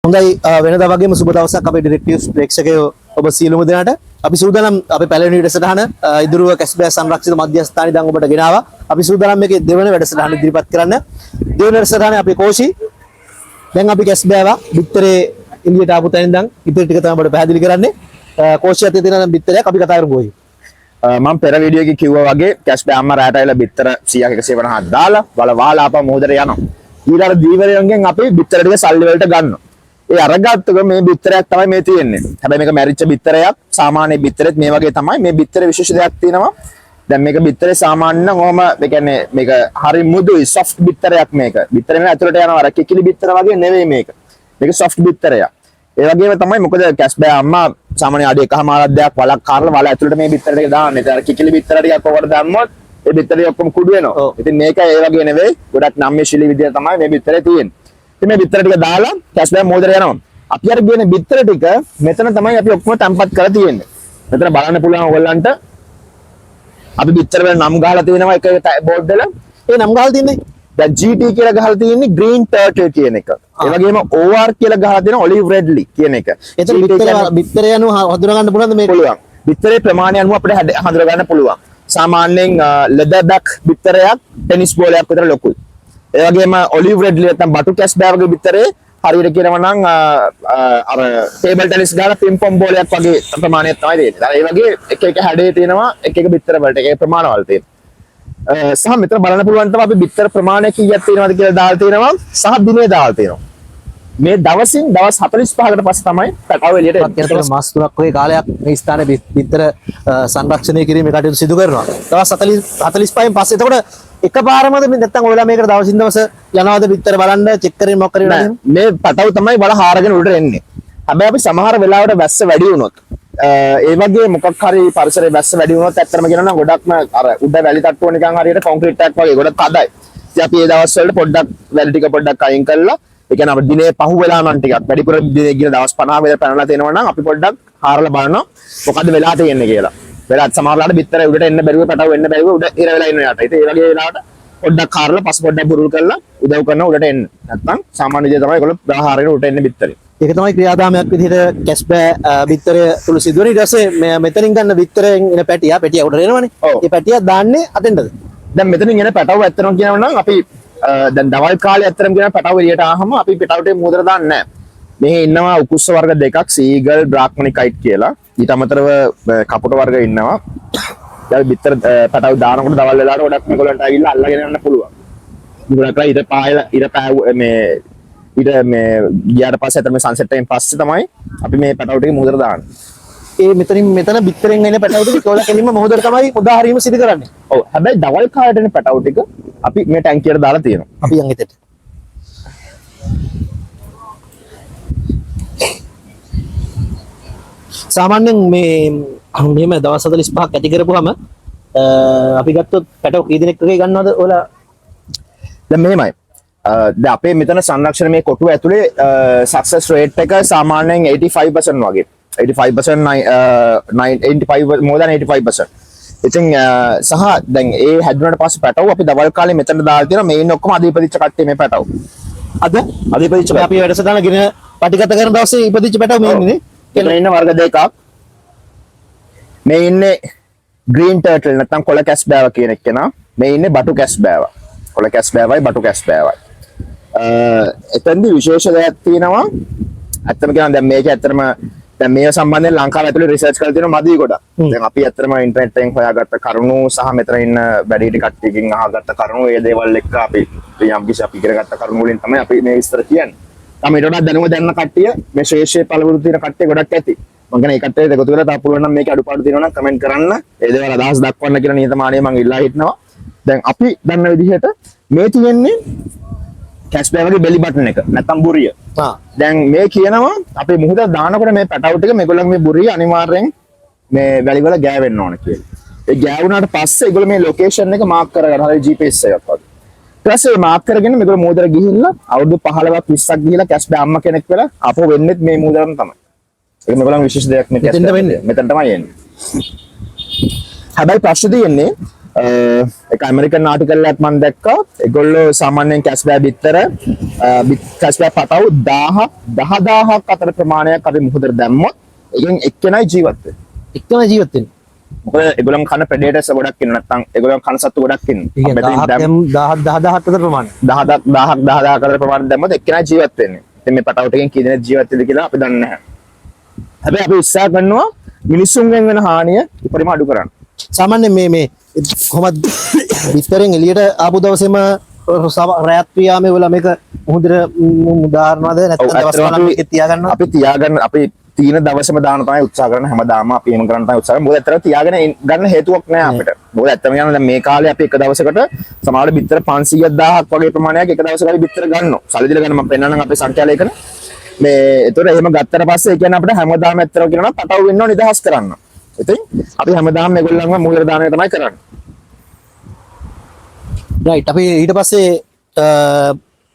හොඳයි වෙනදා වගේම සුබ දවසක් අපේ ඩිරෙක්ටිව්ස් ප්‍රේක්ෂකයෝ ඔබ සියලුම දෙනාට අපි සූදානම් අපේ පළවෙනි වැඩසටහන ඉදිරිව කැස්බෑ සංරක්ෂිත මධ්‍යස්ථානයේ ඉඳන් ඔබට ගෙනාවා. අපි සූදානම් මේකේ දෙවන වැඩසටහන ඉදිරිපත් කරන්න. දෙවන වැඩසටහනේ අපේ කෝෂි දැන් අපි කැස්බෑවා බිත්තරේ එළියට ආපු තැන ඉඳන් ඉතින් ටික තමයි ඔබට පැහැදිලි කරන්නේ. කෝෂි අතේ තියෙන බිත්තරයක් අපි කතා කරමු. මම පෙර වීඩියෝ එකේ කිව්වා වගේ කැස්බෑ අම්මා රැට ඇවිල්ලා බිත්තර 100ක 150ක් දාලා වල වාලා ආපහු මොහොතට යනවා. ඊළඟ දීවරයෙන් අපි බිත්තර ටික සල්ලි වලට ගන්නවා. ඒ අරගත්තක මේ බිත්තරයක් තමයි මේ තියෙන්නේ. හැබැයි මේක මැරිච්ච බිත්තරයක්. සාමාන්‍ය බිත්තරෙත් මේ වගේ තමයි. මේ බිත්තරේ විශේෂ දෙයක් තියෙනවා. දැන් මේක බිත්තරේ සාමාන්‍ය නම් ඔහම ඒ කියන්නේ මේක හරි මෘදුයි soft බිත්තරයක් මේක. බිත්තරේ නේ ඇතුළට යනවා අර කිකිලි බිත්තර වගේ නෙවෙයි මේක. මේක soft බිත්තරයක්. ඒ වගේම තමයි මොකද කැස්බෑ අම්මා සාමාන්‍ය අඩි එකමාරක් දෙයක් වලක් කාරලා වල ඇතුළට මේ බිත්තර ටික දාන්නේ. ඒ අර කිකිලි බිත්තර ටිකක් ඔකට දැම්මොත් ඒ බිත්තරේ ඔක්කොම කුඩු වෙනවා. ඉතින් මේක ඒ වගේ නෙවෙයි. ගොඩක් නම්‍යශීලී විදියට තමයි මේ බිත්තරේ තියෙන්නේ. ඉතින් මේ බිත්තර ටික දාලා කැස්බෑ මොහොතට යනවා. අපි අර කියන බිත්තර ටික මෙතන තමයි අපි ඔක්කොම තැම්පත් කරලා තියෙන්නේ. මෙතන බලන්න පුළුවන් ඔයගලන්ට අපි බිත්තර වල නම් ගහලා තියෙනවා එක බෝඩ් වල. ඒ නම් ගහලා තියන්නේ දැන් GT කියලා ගහලා තියෙන්නේ green turtle කියන එක. ඒ වගේම OR කියලා ගහලා තියෙනවා olive redley කියන එක. එතන බිත්තරය අනුව හඳුනා ගන්න පුළුවන්ද මේක? පුළුවන්. බිත්තරේ ප්‍රමාණය අනුව අපිට හඳුනා ගන්න පුළුවන්. සාමාන්‍යයෙන් leather back බිත්තරයක් ටෙනිස් බෝලයක් විතර ලොකුයි. ඒ වගේම olive redley නැත්නම් බටු කැස්බෑ වගේ බිත්තරේ හරියට කියනවා නම් අර ටේබල් ටෙනිස් ගාලා පින් පොම් බෝලයක් වගේ ප්‍රමාණයක් තමයි තියෙන්නේ. ඒ වගේ එක එක හැඩේ තියෙනවා එක එක බිත්තර වලට එක එක ප්‍රමාණවල තියෙනවා. සහ මෙතන බලන්න පුළුවන් තමයි අපි බිත්තර ප්‍රමාණය කීයක් තියෙනවද කියලා දාලා තියෙනවා සහ දිනේ දාලා තියෙනවා. මේ දවසින් දවස් 45කට පස්සේ තමයි පැටව එළියට එන්නේ. මාස 3ක් වගේ කාලයක් මේ ස්ථානයේ බිත්තර සංරක්ෂණය කිරීමේ කටයුතු සිදු කරනවා. දවස් 45න් පස්සේ එතකොට එකපාරමද මේ නැත්තම් ඔයලා මේකට දවසින් දවස යනවාද බිත්තර බලන්න චෙක් කරගෙන මොකක් කරේ නේද? මේ පැටව තමයි වල හාරගෙන උඩට එන්නේ. හැබැයි අපි සමහර වෙලාවට වැස්ස වැඩි වුණොත් ඒ වගේ මොකක් හරි පරිසරයේ වැස්ස වැඩි වුණොත් ඇත්තටම කියනවා නම් ගොඩක්ම අර උඩ වැලි තට්ටුව නිකන් හරියට කොන්ක්‍රීට් එකක් වගේ ගොඩක් තදයි. ඉතින් අපි මේ දවස් වලට පොඩ්ඩක් වැලි ටික පොඩ්ඩක් අයින් කරලා ඒ කියන්නේ අපේ දිනේ පහු වෙලා නම් ටිකක් වැඩිපුර දිනේ ගින දවස් 50 වෙලා පැනලා තියෙනවා නම් අපි පොඩ්ඩක් හාරලා බලනවා මොකද්ද වෙලා තියෙන්නේ කියලා. වෙලාත් සමහරලාට බිත්තර උඩට එන්න බැරිව පැටව එන්න බැරිව උඩ ඉර වෙලා ඉන්න යට. ඉතින් ඒ වගේ වෙලාවට පොඩ්ඩක් හාරලා පස්ස පොඩ්ඩක් බුරුල් කරලා උදව් කරනවා උඩට එන්න. නැත්තම් සාමාන්‍ය විදිහට තමයි ඒගොල්ලෝ ප්‍රහාරයෙන් උඩට එන්නේ බිත්තරේ. ඒක තමයි ක්‍රියාදාමයක් විදිහට කැස්බෑ බිත්තරය තුල සිදුවෙන. ඊට පස්සේ මෙතනින් ගන්න බිත්තරෙන් එන පැටිය උඩට එනවනේ. ඒ පැටිය දාන්නේ අතෙන්ද? දැන් මෙතනින් එන පැටව ඇත්තටම කියනවා නම් අපි දැන් දවල් කාලේ ඇත්තටම කියන පැටව එළියට ආවම අපි පිටවට මුදර දාන්නේ නැහැ. මෙහි ඉන්නවා උකුස්ස වර්ග දෙකක් සීගල් බ්‍රාක්මනිකයිට් කියලා. ඊට අමතරව කපුට වර්ග ඉන්නවා. දැන් බිත්තර පැටව දානකොට දවල් වෙලාවට ගොඩක් මේගොල්ලන්ට ඇවිල්ලා අල්ලගෙන යන්න පුළුවන්. මේගොල්ලන්ට ඉර පෑ මේ ගියාට පස්සේ අතන මේ සන්සෙට් එකෙන් පස්සේ තමයි අපි මේ පැටව ටික මුදර දාන්නේ. ඒ මෙතන බිත්තරෙන් එන පැටව ටික කොහොල කෙලින්ම මොහොතට තමයි උදා හරීම සිදු කරන්නේ. ඔව්. හැබැයි දවල් කාලේට එන පැටව ටික අපි මේ ටැංකියට දාලා තියෙනවා. අපි යන් හිතට. සාමාන්‍යයෙන් මෙහෙම දවස් 45ක් ඇති කරපුවාම අපි ගත්තොත් පැටව කී දිනක් වගේ ගන්නවද ඔයාලා? දැන් මෙහෙමයි. දැන් අපේ මෙතන සංරක්ෂණ මේ කොටුව ඇතුලේ සක්සස් රේට් එක සාමාන්‍යයෙන් 85% වගේ. 85% 85 more than 85%. ඉතින් සහ දැන් ඒ හැදුනට පස්සේ පැටව අපි දවල් කාලේ මෙතන දාලා තියෙනවා මේ ඉන්නේ ඔක්කොම අධිපතිච්ච කට්ටිය මේ පැටව. අධිපතිච්ච අපි වැඩසටහන ගෙන පටිගත කරන දවසේ ඉපදිච්ච පැටව මේ ඉන්නේ නේ. මෙතන ඉන්න වර්ග දෙකක්. මේ ඉන්නේ green turtle නැත්නම් කොළ කැස්බෑව කියන එක්කෙනා. මේ ඉන්නේ බටු කැස්බෑව. කොළ කැස්බෑවයි බටු කැස්බෑවයි. එතෙන්දි විශේෂ දෙයක් තියෙනවා. ඇත්තම කියනවා දැන් මේක ඇත්තටම දැන් මේ සම්බන්ධයෙන් ලංකාව ඇතුලේ රිසර්ච් කරලා තියෙනවා මදි කොට. දැන් අපි ඇත්තටම ඉන්ටර්නෙට් එකෙන් හොයාගත්ත කරුණු සහ මෙතන ඉන්න වැඩිහිටි කට්ටියකින් අහගත්ත කරුණු ඒ දේවල් එක්ක අපි යම් කිසි අපි ඉගෙනගත්ත කරුණු වලින් තමයි අපි මේ විස්තර කියන්නේ. තමයි ඊට වඩා දැනුම දැනන කට්ටිය මේ ශ්‍රේෂ්ඨ පළවුරු තියෙන කට්ටිය ගොඩක් ඇති. මම කියන්නේ ඒ කට්ටියට එකතු වෙලා තා පුළුවන් නම් මේක අඩුපාඩු තියෙනවා නම් කමෙන්ට් කරන්න. ඒ දේවල් අදහස් දක්වන්න කියලා නියතමානීය මම ඉල්ලා හිටනවා. දැන් අපි දන්න විදිහට මේ තියෙන්නේ කැස්බෑ වගේ බෙලි බටන් එක නැත්තම් බුරිය. දැන් මේ කියනවා අපේ මුහුද දානකොට මේ පැටව ටික මේගොල්ලන් මේ බුරිය අනිවාර්යෙන් මේ වැලි වල ගෑවෙන්න ඕන කියලා. ඒ ගෑවුනාට පස්සේ ඒගොල්ලෝ මේ ලොකේෂන් එක මාක් කරගන්න හරිය GPS එකක් වගේ. ඊට පස්සේ මාක් කරගෙන මේගොල්ලෝ මුහුදට ගිහිල්ලා අවුරුදු 15ක් 20ක් ගිහිල්ලා කැස්බෑ අම්මා කෙනෙක් වෙලා ආපහු වෙන්නෙත් මේ මුහුදටම තමයි. ඒක මේගොල්ලන් විශේෂ දෙයක් නේ කැස්බෑ. මෙතන තමයි එන්නේ. හැබැයි ප්‍රශ්නේ තියෙන්නේ එක ඇමරිකන් ආටිකල් එකක් මම දැක්කා. ඒගොල්ලෝ සාමාන්‍යයෙන් කැස්බෑ බිත්තර කැස්බෑ පටවු 10000ක් අතර ප්‍රමාණයක් අපි මුහුදට දැම්මොත් ඒකෙන් එක්කෙනයි ජීවත් වෙන්නේ. එක්කම ජීවත් වෙන්නේ. මොකද ඒගොල්ලන් කන ප්‍රෙඩේටර්ස් ගොඩක් ඉන්න නැත්නම් ඒගොල්ලන් කන සත්තු ගොඩක් ඉන්න. ඒ කියන්නේ 10000 අතර ප්‍රමාණය. 10000 අතර ප්‍රමාණයක් දැම්මොත් එක්කෙනයි ජීවත් වෙන්නේ. ඉතින් මේ පටවු ටිකෙන් කී දෙනෙක් ජීවත් වෙද කියලා අපි දන්නේ නැහැ. හැබැයි අපි උත්සාහ කරනවා මිනිස්සුන්ගෙන් වෙන හානිය උපරිම අඩු කරන්න. සාමාන්‍ය මේ කොහොමද විතරෙන් එළියට ආපු දවසේම රැයත් පියාමේ වල මේක මුහුදට උදාහරණවද නැත්නම් දවස් ගණන් මේකේ තියාගන්නවා අපි තියාගන්න අපි තීන දවසම දාන තමයි උත්සාහ කරන හැමදාම අපි එහෙම කරන්න තමයි උත්සාහ කරන්නේ. මොකද ඇත්තට තියාගෙන ගන්න හේතුවක් නැහැ අපිට. මොකද ඇත්තම කියනවා දැන් මේ කාලේ අපි එක දවසකට සමහරවිට බිත්තර 500ක් වගේ ප්‍රමාණයක් එක දවසකට අපි බිත්තර ගන්නවා. සල්ලි දීලා ගන්න මම පෙන්නන්නම් අපේ සංඛ්‍යාලයකන. මේ ඒතර එහෙම ගත්තට පස්සේ ඒ කියන්නේ අපිට හැමදාම ඇත්තට කියනවා පටව වෙන්නව නිදහස් කරන්න. ඉතින් අපි හැමදාම මේගොල්ලන්ව මුහුදට දාන එක තමයි කරන්නේ. රයිට් අපි ඊට පස්සේ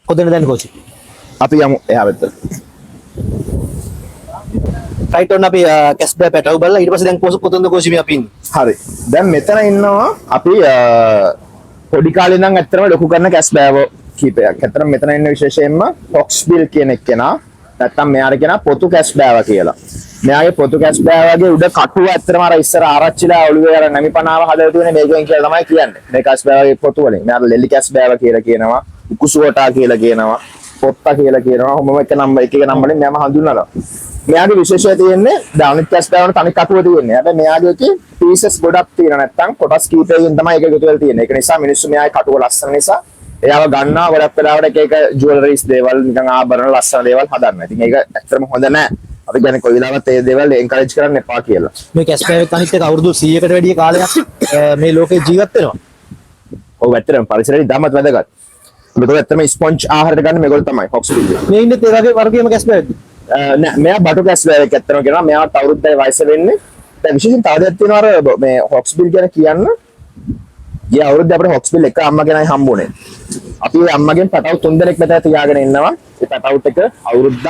කොතනද දැන් කෝචි? අපි යමු එහා පැත්තට. රයිට් ඔන්න අපි කැස්බෑ පැටව බලලා ඊට පස්සේ දැන් කොතනද කෝචි මේ අපි ඉන්නේ? හරි. දැන් මෙතන ඉන්නවා අපි පොඩි කාලේ ඉඳන් ඇත්තටම ලොකු කරන කැස්බෑව කීපයක්. ඇත්තටම මෙතන ඉන්න විශේෂයෙන්ම ෆොක්ස්බිල් කියන එක්කෙනා නැත්තම් මෙයාට කියනවා පොතු කැස්බෑව කියලා. මෙයාගේ පොතු කැස්බෑවගේ උඩ කටුව ඇත්තටම අර ඉස්සර ආරච්චිලා ඔළුවේ අර නැමිපනාව හදලා තියෙන මේකෙන් කියලා තමයි කියන්නේ. මේ කැස්බෑවගේ පොතු වලින්. මෙයාට ලෙලි කැස්බෑව කියලා කියනවා, උකුසුවටා කියලා කියනවා, පොත්තා කියලා කියනවා. ඔහොම එක නම්බර් එක වලින් මෙයාම හඳුන්වනවා. මෙයාගේ විශේෂය තියෙන්නේ ඩානික් කැස්බෑවන තනි කටුව තියෙන්නේ. හැබැයි මෙයාගේ පීසස් ගොඩක් තියෙනවා නැත්තම් කොටස් කීපයකින් තමයි ඒක එකතු වෙලා තියෙන්නේ. ඒක නිසා මිනිස්සු මෙයාගේ කටුව ලස්සන නිසා එයාව ගන්නවා ගොඩක් වෙලාවට එක එක ජුවලරිස් දේවල් නිකන් ආභරණ ලස්සන දේවල් හදන්න. ඉතින් ඒක ඇත්තටම හොඳ නෑ. අපි කියන්නේ කොයි වෙලාවත් ඒ දේවල් එන්කරේජ් කරන්න එපා කියලා. මේ කැස්බෑවෙත් අනිත් එක අවුරුදු 100කට වැඩි කාලයක් මේ ලෝකේ ජීවත් වෙනවා. ඔව් ඇත්තටම පරිසරය ඉතාමත් වැදගත්. මේක ඇත්තටම ස්පොන්ජ් ආහාරයට ගන්න මේගොල්ලෝ තමයි හොක්ස්බිල්. මේ ඉන්නේ ඒ වගේ වර්ගයේම කැස්බෑවෙක්. නෑ මෙයා බටු කැස්බෑවෙක් ඇත්තටම කියනවා මෙයාට අවුරුද්දයි වයස වෙන්නේ. දැන් විශේෂයෙන් තව දෙයක් තියෙනවා අර මේ හොක්ස්බිල් ගැන කියන්න. ගිය අවුරුද්දේ අපිට හොක්ස්බිල් එක අම්මා කෙනයි හම්බුනේ. අපි අම්මගෙන් පැටව 3 දෙනෙක් මෙතන තියාගෙන ඉන්නවා. ඒ පැටවුත් එක අවුරුද්දක්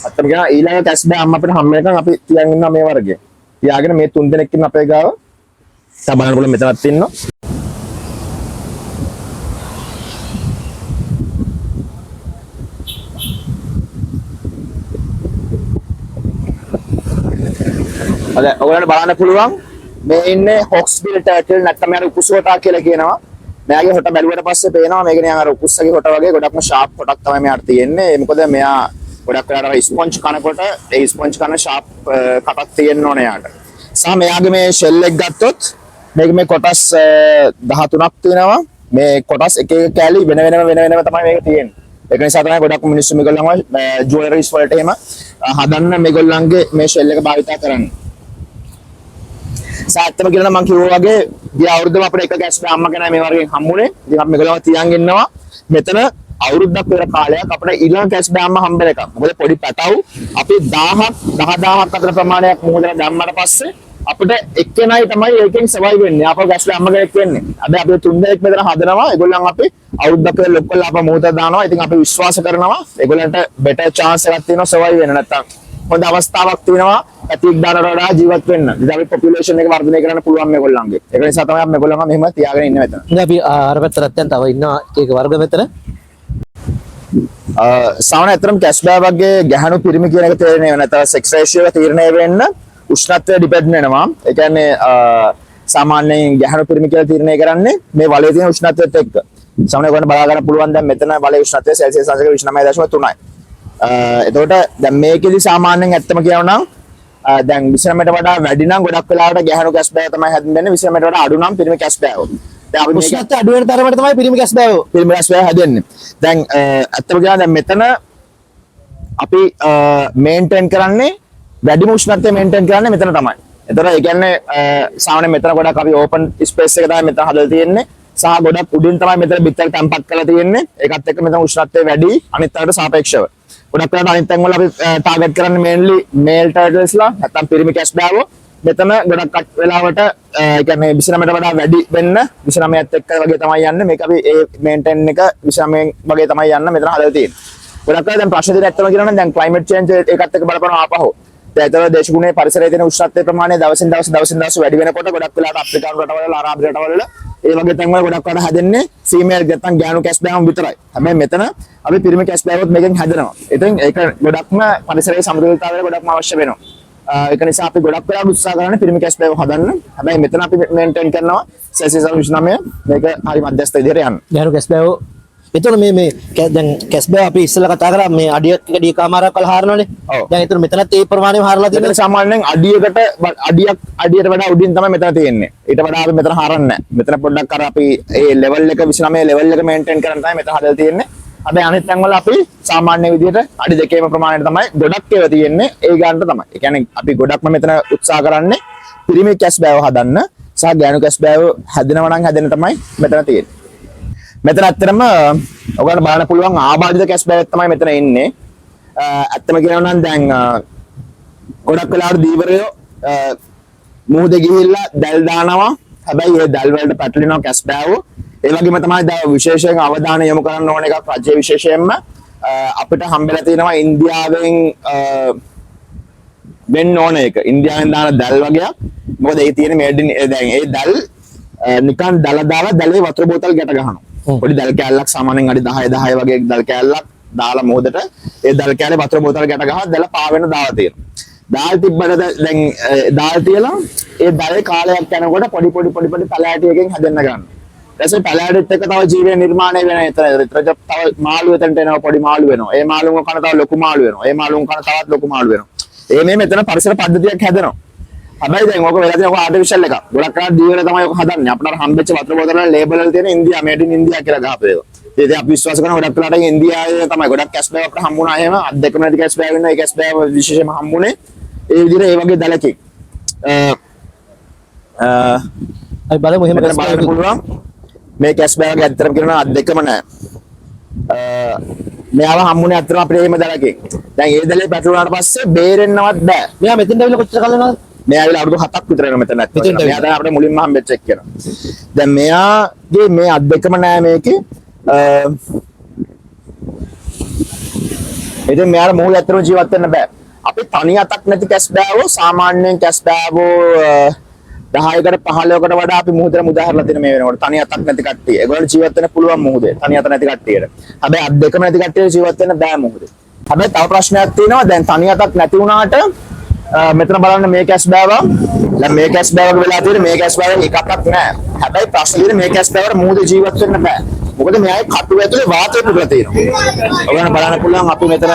අත්තම කියන ඊළඟ කැස්බෑ අම්මා අපිට හම්බ වෙනකන් අපි තියන් ඉන්නවා මේ වර්ගයේ. තියාගෙන මේ 3 දෙනෙක් ඉන්න අපේ ගාව. සබලන පුළුවන් මෙතනත් ඉන්නවා. අද ඔයගොල්ලන්ට බලන්න පුළුවන් මේ ඉන්නේ හොක්ස්බිල් ටර්ටල් නැත්නම් මෙයාට උකුසුවටා කියලා කියනවා. මෙයාගේ හොට බැලුවට පස්සේ පේනවා මේක නිකන් අර උකුස්සගේ හොට වගේ ගොඩක්ම ෂාප් හොටක් තමයි මෙයාට තියෙන්නේ. මොකද මෙයා ගොඩක් වෙලාවට ස්පොන්ජ් කනකොට ඒ ස්පොන්ජ් කන ෂාප් කටක් තියෙන්න ඕනේ යාට. සහ මෙයාගේ මේ ෂෙල් එක ගත්තොත් මේක මේ කොටස් 13ක් තියෙනවා. මේ කොටස් එක එක කැලි වෙන වෙනම තමයි මේක තියෙන්නේ. ඒක නිසා තමයි ගොඩක් මිනිස්සු මේගොල්ලන්ව ජුවලරිස් වලට එහෙම හදන්න මේගොල්ලන්ගේ මේ ෂෙල් එක භාවිතා කරන්නේ. සාත්තම කියලා මම කිව්වා වගේ ගිය අවුරුද්දම අපිට එක කැස්බෑ අම්මා කෙනා මේ වර්ගයෙන් හම්බුනේ. ඉතින් අපි මේගොල්ලන්ව තියන් ඉන්නවා. මෙතන අවුරුද්දක් විතර කාලයක් අපිට ඊළඟ කැස්බෑ අම්මා හම්බ වෙනකම්. මොකද පොඩි පැටවු අපි 10000ක් අතර ප්‍රමාණයක් මොහොතේ දැම්මට පස්සේ අපිට එක්කෙනයි තමයි ඒකෙන් සර්වයිව් වෙන්නේ. අපෝ කැස්බෑ අම්මා කෙනෙක් වෙන්නේ. අද අපි 3 දෙනෙක් මෙතන හදනවා. ඒගොල්ලන් අපි අවුරුද්දක් විතර ලොක් කරලා අප මොහොතේ දානවා. ඉතින් අපි විශ්වාස කරනවා ඒගොල්ලන්ට බෙටර් chance එකක් තියෙනවා සර්වයිව් වෙන්න නැත්තම්. හොඳ අවස්ථාවක් තියෙනවා ඇතික් දානට වඩා ජීවත් වෙන්න. ඉතින් අපි පොපියුලේෂන් එක වර්ධනය කරන්න පුළුවන් මේගොල්ලන්ගේ. ඒක නිසා තමයි අපි මේගොල්ලන්ව මෙහෙම තියාගෙන ඉන්නේ මෙතන. ඉතින් අපි අර පැත්තට දැන් තව ඉන්නවා ඒක වර්ග මෙතන. සාමාන්‍ය ඇත්තටම කැස්බෑ වගේ ගැහණු පිරිමි කියන එක තේරෙන්නේ නැහැ. නැත්නම් සෙක්ස් රේෂියෝ එක තීරණය වෙන්න උෂ්ණත්වය ඩිපෙන්ඩ් වෙනවා. ඒ කියන්නේ සාමාන්‍යයෙන් ගැහණු පිරිමි කියලා තීරණය කරන්නේ මේ වලේ තියෙන උෂ්ණත්වයත් එක්ක. සාමාන්‍යයෙන් ඔයගොල්ලෝ බලා ගන්න පුළුවන් දැන් මෙතන වලේ උෂ්ණත්වය සෙල්සියස් අංශක 29.3යි. එතකොට දැන් මේකෙදි සාමාන්‍යයෙන් ඇත්තම කියනවා නම් දැන් 29ට වඩා වැඩි නම් ගොඩක් වෙලාවට ගැහණු කැස්බෑ තමයි හැදෙන්නේ. 29ට වඩා අඩු නම් පිරිමි කැස්බෑව. දැන් අපි උෂ්ණත්වය අඩු වෙන තරමට තමයි පිරිමි කැස්බෑව හැදෙන්නේ. දැන් ඇත්තම කියනවා දැන් මෙතන අපි මේන්ටේන් කරන්නේ වැඩිම උෂ්ණත්වය මේන්ටේන් කරන්නේ මෙතන තමයි. එතකොට ඒ කියන්නේ සාමාන්‍යයෙන් මෙතන ගොඩක් අපි ඕපන් ස්පේස් එක තමයි මෙතන හදලා තියෙන්නේ. සහ ගොඩක් උඩින් තමයි මෙතන බිත්තර තැම්පත් කරලා තියෙන්නේ. ඒකත් එක්ක මෙතන උෂ්ණත්වය වැඩි අනිත් අයට සාපේක්ෂව. ගොඩක් වෙලාවට අනිත් තැන් වල අපි ටාගට් කරන්නේ මේන්ලි මේල් ටර්ටල්ස්ලා නැත්නම් පිරිමි කැස්බෑවෝ. මෙතන ගොඩක් වෙලාවට ඒ කියන්නේ 29ට වඩා වැඩි වෙන්න 29ත් එක්ක වගේ තමයි යන්නේ. මේක අපි ඒ මේන්ටේන් එක 29 වගේ තමයි යන්න මෙතන හදලා තියෙන්නේ. ගොඩක් වෙලාවට දැන් ප්‍රශ්න දෙයක් ඇත්තම කියනවා නම් දැන් ක්ලයිමේට් චේන්ජ් ඒකත් එක්ක බලපනවා ආපහු. දැන් ඒතර දේශගුණයේ පරිසරයේ තියෙන උෂ්ණත්වයේ ප්‍රමාණය දවසින් දවස වැඩි වෙනකොට ගොඩක් වෙලාවට අප්‍රිකානු රටවල අරාබි රටවල ඒ වගේ තැන් වල ගොඩක් වට හැදෙන්නේ ෆීමේල් නැත්නම් ගෑනු කැස් බෑවුම් විතරයි. හැබැයි මෙතන අපි පිරිමි කැස් බෑවුත් මේකෙන් හැදෙනවා. ඉතින් ඒක ගොඩක්ම පරිසරයේ සමතුලිතතාවය ගොඩක්ම අවශ්‍ය වෙනවා. ඒක නිසා අපි ගොඩක් වෙලා උත්සාහ කරන්නේ පිරිමි කැස් බෑවුම් හදන්න. හැබැයි මෙතන අපි මේන්ටේන් කරනවා සෙල්සියස් 29 මේක හරි මධ්‍යස්ථ විදිහට යන්න. ගෑනු කැස්බෑව එතන මේ දැන් කැස්බෑව අපි ඉස්සෙල්ලා කතා කරා මේ අඩියක් එක ඩියකමාරක් වල හරනවනේ. ඔව්. දැන් එතන මෙතනත් ඒ ප්‍රමාණයම හරලා මෙතන තියෙනවා. සාමාන්‍යයෙන් අඩියට වඩා උඩින් තමයි මෙතන තියෙන්නේ. ඊට වඩා අපි මෙතන හරන්නේ නැහැ. මෙතන පොඩ්ඩක් අර අපි ඒ ලෙවල් එක 29 ලෙවල් එක මේන්ටේන් කරන් තමයි මෙතන හදලා තියෙන්නේ. හැබැයි අනිත් තැන් වල අපි සාමාන්‍ය විදිහට අඩි දෙකේම ප්‍රමාණයට තමයි ගොඩක් ඒවා තියෙන්නේ. ඒ ගන්නට තමයි. ඒ කියන්නේ අපි ගොඩක්ම මෙතන උත්සාහ කරන්නේ පිරිමි කැස් බෑව හදන්න සහ ගෑනු කැස් බෑව හැදෙනවා නම් හැදෙන්න තමයි මෙතන තියෙන්නේ. මෙතන ඇත්තටම ඔයගොල්ලන්ට බලන්න පුළුවන් ආබාධිත කැස් බෑවක් තමයි මෙතන ඉන්නේ. ඇත්තම කියනවා නම් දැන් ගොඩක් වෙලාවට දීවරයෝ මුහුදේ ගිහිල්ලා දැල් දානවා. හැබැයි ඒ දැල් වලට පැටලෙනවා කැස් බෑවෝ. ඒ වගේම තමයි දැන් විශේෂයෙන් අවධානය යොමු කරන්න ඕන එකක් රජයේ විශේෂයෙන්ම අපිට හම්බෙලා තියෙනවා ඉන්දියාවෙන් වෙන්න ඕන එක. ඉන්දියාවෙන් දාන දැල් වගේක්. මොකද ඒ තියෙන මේඩින් දැන් ඒ දැල් නිකන් දාලා දැලේ වතුර බෝතල් ගැට ගහනවා. පොඩි දැල් කෑල්ලක් සාමාන්‍යයෙන් අඩි 10 වගේ දැල් කෑල්ලක් දාලා මොහොතට ඒ දැල් කෑල්ලේ වතුර බෝතල් ගැට ගහලා දැල පාවෙන්න දාලා තියෙනවා. දාල් තිබ්බට දැන් දාල් තියලා ඒ දැලේ කාලයක් යනකොට පොඩි පැලෑටියකින් හැදෙන්න ගන්නවා. ඊට පස්සේ පැලෑටිත් එක්ක තව ජීවය නිර්මාණය වෙන එතන තව මාළු එතනට එනවා පොඩි මාළු වෙනවා. ඒ මාළුන්ව කන තව ලොකු මාළු වෙනවා. ඒ මාළුන් කන තවත් ලොකු මාළු වෙනවා. මේ මෙතන පරිසර පද්ධතියක් හැදෙනවා. හැබැයි දැන් ඕක වෙලා තියෙන ඕක ආටිෆිෂල් එකක්. ගොඩක් කරලා දීවර තමයි ඕක හදන්නේ. අපිට හම්බෙච්ච වතුර බෝතල වල ලේබල් වල තියෙන ඉන්දියා මේඩ් ඉන් ඉන්දියා කියලා ගහපු ඒවා. ඉතින් අපි විශ්වාස කරනවා ගොඩක් වෙලාට ඉන්දියාවේ තමයි ගොඩක් කැස් බෑව අපිට හම්බුණා එහෙම. අත් දෙකම නැති කැස් බෑව වෙනවා. ඒ කැස් බෑව විශේෂයෙන්ම හම්බුනේ ඒ විදිහට ඒ වගේ දැලකින්. අපි බලමු එහෙම මෙතන බලන්න පුළුවන්. මේ කැස් බෑවගේ ඇත්තටම කියනවා අත් දෙකම නැහැ. මෙයාව හම්බුනේ ඇත්තටම අපිට එහෙම දැලකින්. දැන් ඒ දැලේ පැටලුණාට පස්සේ බේරෙන්නවත් බෑ. මෙයා මෙතෙන්ට ඇවිල්ලා කොච්චර කල් වෙනවද? මෙයා ඇවිල්ලා අවුරුදු 7ක් විතර වෙනවා මෙතන ඇත්තටම. මෙයා තමයි අපිට මුලින්ම හම්බෙච්ච එක කියනවා. දැන් මෙයාගේ මේ අත් දෙකම නෑ මේකේ. ඉතින් මෙයාට මොහොත ඇත්තටම ජීවත් වෙන්න බෑ. අපි තනි අතක් නැති කැස් බෑවෝ සාමාන්‍යයෙන් කැස් බෑවෝ 10කට 15කට වඩා අපි මුහුදට මුදාහැරලා තියෙන මේ වෙනකොට තනි අතක් නැති කට්ටිය. ඒගොල්ලෝ ජීවත් වෙන්න පුළුවන් මුහුදේ. තනි අත නැති කට්ටියට. හැබැයි අත් දෙකම නැති කට්ටියට ජීවත් වෙන්න බෑ මුහුදේ. හැබැයි තව ප්‍රශ්නයක් තියෙනවා. දැන් තනි අතක් නැති වුණාට මෙතන බලන්න මේ කැස් බෑව. දැන් මේ කැස් බෑවක වෙලා තියෙන මේ කැස් බෑව එකක්වත් නැහැ. හැබැයි ප්‍රශ්නේ මේ කැස් බෑවට මුහුදේ ජීවත් වෙන්න බෑ. මොකද මෙයාගේ කටු ඇතුලේ වාතය පුරලා තියෙනවා. ඔයගොල්ලෝ බලන්න පුළුවන් අපි මෙතන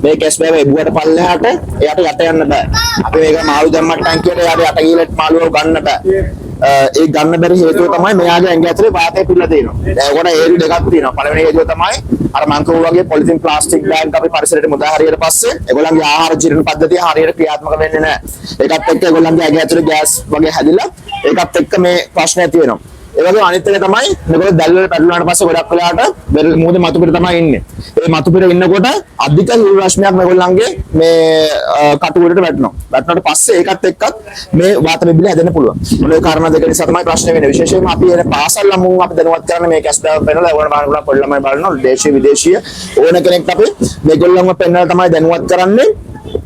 මේ කැස් බෑව එබුවට පල්ලෙහාට එයාට යට යන්න බෑ. අපි මේක මාළු දැම්මට ටැංකියට එයාට යට ගිහලා මාළුව ගන්න බෑ. ඒ ගන්න බැරි හේතුව තමයි මෙයාගේ ඇඟ ඇතුලේ වාතය පුරලා තියෙනවා. දැන් ඔකට හේතු දෙකක් තියෙනවා. පළවෙනි හේතුව තමයි අර මං කියුවා වගේ පොලිතින් ප්ලාස්ටික් බෑග් අපි පරිසරයට මුදා හරියට පස්සේ ඒගොල්ලන්ගේ ආහාර ජීර්ණ පද්ධතිය හරියට ක්‍රියාත්මක වෙන්නේ නැහැ. ඒකත් එක්ක ඒගොල්ලන්ගේ ඇඟ ඇතුලේ ගෑස් වගේ හැදිලා ඒකත් එක්ක මේ ප්‍රශ්නය තියෙනවා. ඒ වගේම අනිත් එක තමයි මේගොල්ලෝ දැල් වල පැටලුණාට පස්සේ ගොඩක් වෙලාවට මුහුදේ මතු පිට තමයි ඉන්නේ. ඒ මතු පිට ඉන්නකොට අධික හිල් රශ්මියක් මේගොල්ලන්ගේ මේ කටු වලට වැටෙනවා. වැටුණාට පස්සේ ඒකත් එක්කත් මේ වාත බිබිල හැදෙන්න පුළුවන්. මොන කාරණා දෙක නිසා තමයි ප්‍රශ්නේ වෙන්නේ. විශේෂයෙන්ම අපි එන පාසල් ළමුන් අපි දැනුවත් කරන්නේ මේ කැස් බෑව පෙන්නලා ඒගොල්ලෝ බලන්න පොඩි ළමයි බලනවා දේශීය විදේශීය ඕන කෙනෙක්ට අපි මේගොල්ලන්ව පෙන්නලා තමයි දැනුවත් කරන්නේ.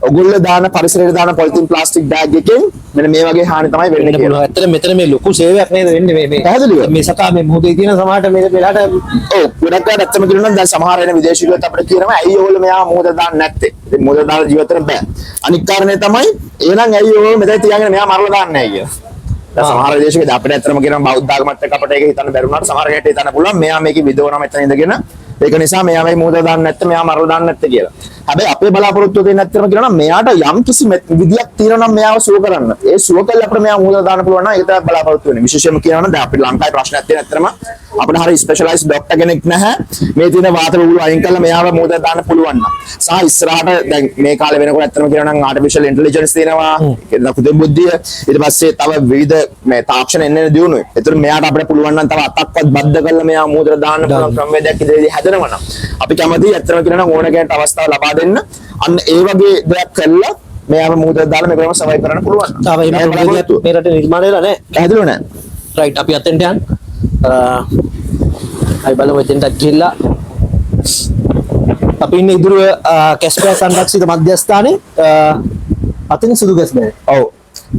ඔගොල්ලෝ දාන පරිසරයට දාන පොලිතින් ප්ලාස්ටික් බෑග් එකෙන් මෙන්න මේ වගේ හානි තමයි වෙන්නේ කියලා. ඇත්තට මෙතන මේ ලොකු සේවයක් නේද වෙන්නේ මේ පැහැදිලිව මේ සතා මේ මොහොතේ තියෙන සමහරට මේ වෙලාවට ඔව් ගොඩක් අය ඇත්තම කියනවා නම් දැන් සමහර වෙන විදේශිකයෝත් අපිට කියනවා ඇයි ඔයගොල්ලෝ මෙයා මොහොත දාන්න නැත්තේ. ඉතින් මොහොත දාලා ජීවත් වෙන්න බෑ. අනික් කාරණේ තමයි එහෙනම් ඇයි ඔයගොල්ලෝ මෙතන තියාගෙන මෙයා මරලා දාන්නේ නැහැ කියලා. දැන් සමහර විදේශිකයෝ අපිට ඇත්තම කියනවා බෞද්ධ ආගමත් එක්ක අපිට ඒක හිතන්න බැරි වුණාට සමහර කෙනෙක්ට හිතන්න පුළුවන් මෙයා මේකේ විදවනවා මෙතන ඉඳගෙන ඒක නිසා මෙයා මේ මොහොත දාන්න නැත්තේ මෙයා මරලා දාන්න නැත්තේ කියලා. හැබැයි අපේ බලාපොරොත්තුව දෙන්න ඇත්තටම කියනවා නම් මෙයාට යම් කිසි විදියක් තියෙනවා නම් මෙයාව සුව කරන්න. ඒ සුව කළා අපිට මෙයා මොහොත දාන්න පුළුවන් නම් ඒක තමයි බලාපොරොත්තු වෙන්නේ. විශේෂයෙන්ම කියනවා නම් දැන් අපිට ලංකාවේ ප්‍රශ්නයක් තියෙන ඇත්තටම අපිට හරිය ස්පෙෂලායිස්ඩ් ડોක්ටර් කෙනෙක් නැහැ. මේ තියෙන වාත බබළු අයින් කරලා මෙයාව මොහොත දාන්න පුළුවන් නම්. සහ ඉස්සරහට දැන් මේ කාලේ වෙනකොට ඇත්තටම කියනවා නම් ආටිෆිෂල් ඉන්ටෙලිජන්ස් තියෙනවා. ඒක කෘත්‍රිම බුද්ධිය. ඊට පස්සේ තව විවිධ මේ තාක්ෂණ එන්නේ දියුණුවේ. ඒතර මෙයාට අපිට පුළුවන් නම් තව අතක්වත් බද්ධ කරලා මෙයාව මොහොත දාන්න පුළුවන් ක්‍රමවේදයක් ඉදිරියේ හැදෙනවා නම් අපි කැමතියි ඇත්තටම කියනවා නම් ඕන කෙනෙක්ට අවස්ථාව ලබා දෙන්න. අන්න ඒ වගේ දෙයක් කළා මෙයාව මුහුදට දාලා මේකම සර්වයිව් කරන්න පුළුවන්. තාම මේ රටේ නිර්මාණය වෙලා නැහැ. පැහැදිලිව නැහැ. රයිට් අපි අතෙන්ට යන්න. අය බලමු එතෙන්ට ගිහිල්ලා අපි ඉන්නේ ඉදිරිය කැස්පෑ සංරක්ෂිත මධ්‍යස්ථානයේ අතින් සුදු කැස්බෑ. ඔව්.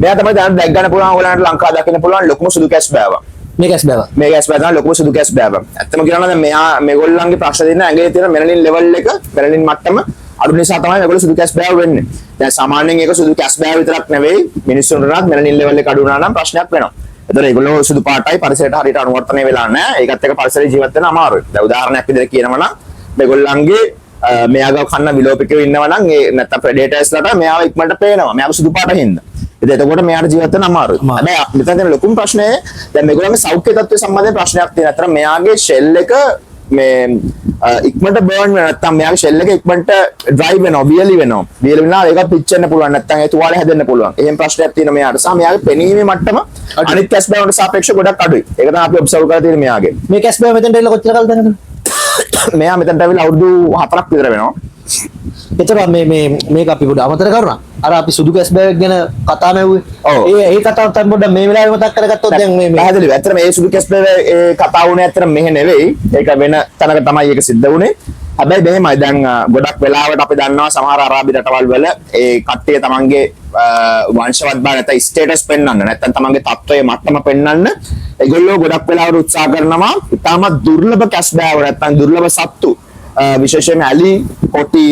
මෙයා තමයි දැන් දැක් ගන්න පුළුවන් ඔයගලන්ට ලංකාව දකින්න පුළුවන් ලොකුම සුදු කැස්බෑව. මේ කැස් බෑව. මේ කැස් බෑව තමයි ලොකුම සුදු කැස් බෑව. ඇත්තම කියනවා නම් මෙයා මේගොල්ලන්ගේ ප්‍රශ්න දෙන්න ඇඟේ තියෙන මෙලනින් ලෙවල් එක මෙලනින් මට්ටම අඩු නිසා තමයි මේගොල්ලෝ සුදු කැස් බෑව වෙන්නේ. දැන් සාමාන්‍යයෙන් ඒක සුදු කැස් බෑව විතරක් නෙවෙයි මිනිස්සුන්ටත් මෙලනින් ලෙවල් එක අඩු වුණා නම් ප්‍රශ්නයක් වෙනවා. ඒතර ඒගොල්ලෝ සුදු පාටයි පරිසරයට හරියට අනුවර්තනය වෙලා නැහැ. ඒකත් එක්ක පරිසරයේ ජීවත් වෙන්න අමාරුයි. දැන් උදාහරණයක් විදිහට කියනවා නම් මේගොල්ලන්ගේ මෙයාගව කන්න විලෝපිකයෝ ඉන්නවා නම් ඒ නැත්තම් ප්‍රෙඩේටර්ස්ලාට මෙයාව ඉක්මනට පේනවා. මෙයාව සුදු පාට හින්දා. එතකොට මෙයාට ජීවත් වෙන්න අමාරුයි. හැබැයි මෙතන තියෙන ලොකුම ප්‍රශ්නේ දැන් මේගොල්ලන්ගේ සෞඛ්‍ය තත්ත්වය සම්බන්ධයෙන් ප්‍රශ්නයක් තියෙනවා. අතන මෙයාගේ ෂෙල් එක මේ ඉක්මනට බර්න් වෙනවා. නැත්තම් මෙයාගේ ෂෙල් එක ඉක්මනට ඩ්‍රයි වෙනවා, වියලි වෙනවා. වියලි වෙනවා ඒක පිච්චෙන්න පුළුවන්. නැත්තම් ඒ තුවාලේ හැදෙන්න පුළුවන්. එහෙම ප්‍රශ්නයක් තියෙනවා මෙයාට. සහ මෙයාගේ පෙනීමේ මට්ටම අනිත් කැස් බෑවට සාපේක්ෂව ගොඩක් අඩුයි. ඒක තමයි අපි ඔබ්සර්ව් කරලා තියෙන්නේ මෙයාගේ. මේ කැස් බෑව මෙතනට එන්න කොච්චර කාලද දැනගන්න? මෙයා මෙතනට ඇවිල්ලා අවුරුදු 4ක් විතර වෙනවා. එතකොට මේක අපි පොඩ්ඩක් අමතක කරනවා. අර අපි සුදු කැස් බෑග් ගැන කතා මෙව්වේ. ඒ කතාව තමයි පොඩ්ඩක් මේ වෙලාවේ මතක් කරගත්තොත් දැන් මේ පැහැදිලිව. ඇත්තටම මේ සුදු කැස් බෑග් ඒ කතාව උනේ ඇත්තටම මෙහෙ නෙවෙයි. ඒක වෙන තැනක තමයි ඒක සිද්ධ වුනේ. හැබැයි මෙහෙමයි දැන් ගොඩක් වෙලාවට අපි දන්නවා සමහර අරාබි රටවල් වල ඒ කට්ටිය තමන්ගේ වංශවත් බව නැත්නම් ස්ටේටස් පෙන්වන්න නැත්නම් තමන්ගේ තත්ත්වයේ මට්ටම පෙන්වන්න ඒගොල්ලෝ ගොඩක් වෙලාවට උත්සාහ කරනවා ඉතාමත් දුර්ලභ කැස් බෑග් නැත්නම් දුර්ලභ සත්තු විශේෂයෙන්ම ඇලි කොටි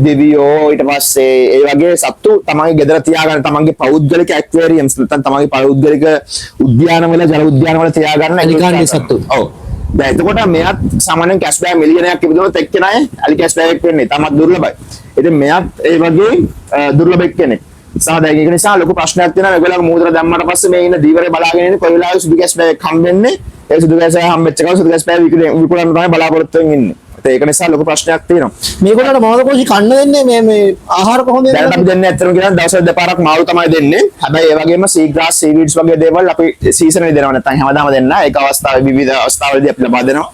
දෙවියෝ ඊට පස්සේ ඒ වගේ සත්තු තමන්ගේ ගෙදර තියාගන්න තමන්ගේ පෞද්ගලික ඇක්වේරියම්ස් නැත්නම් තමන්ගේ පෞද්ගලික උද්‍යාන වල ජල උද්‍යාන වල තියාගන්න අලිකාන්නේ සත්තු. ඔව්. දැන් එතකොට මෙයාත් සාමාන්‍යයෙන් කැස් බෑග් මිලියනයක් ඉපදුනොත් එක්කෙනයි ඇලි කැස් බෑග් වෙන්නේ. තමත් දුර්ලභයි. ඉතින් මෙයාත් ඒ වගේ දුර්ලභ එක්කෙනෙක්. සහ දැන් ඒක නිසා ලොකු ප්‍රශ්නයක් තියෙනවා. මේගොල්ලෝ මූදර දැම්මට පස්සේ මේ ඉන්න දීවරේ බලාගෙන ඉන්නේ කොයි වෙලාවෙ සුදු කැස් බෑග් හම්බෙන්නේ. ඒ සුදු කැස් බෑග් හම්බෙච්ච ගමන් සුදු කැස් බෑග් විකුණන්න තමයි බලාපොරොත්තු වෙමින් ඉන්නේ. ඒක නිසා ලොකු ප්‍රශ්නයක් තියෙනවා. මේගොල්ලන්ට මොනවද කොහොමද කන්න දෙන්නේ මේ ආහාර කොහොමද දැන් අපි දෙන්නේ ඇත්තටම කියනවා දවසට දෙපාරක් මාළු තමයි දෙන්නේ. හැබැයි ඒ වගේම සී ග්‍රාස් සීවීඩ්ස් වගේ දේවල් අපි සීසනලි දෙනවා. නැත්නම් හැමදාම දෙන්න. ඒක අවස්ථාවේ විවිධ අවස්ථාවලදී අපි ලබා දෙනවා.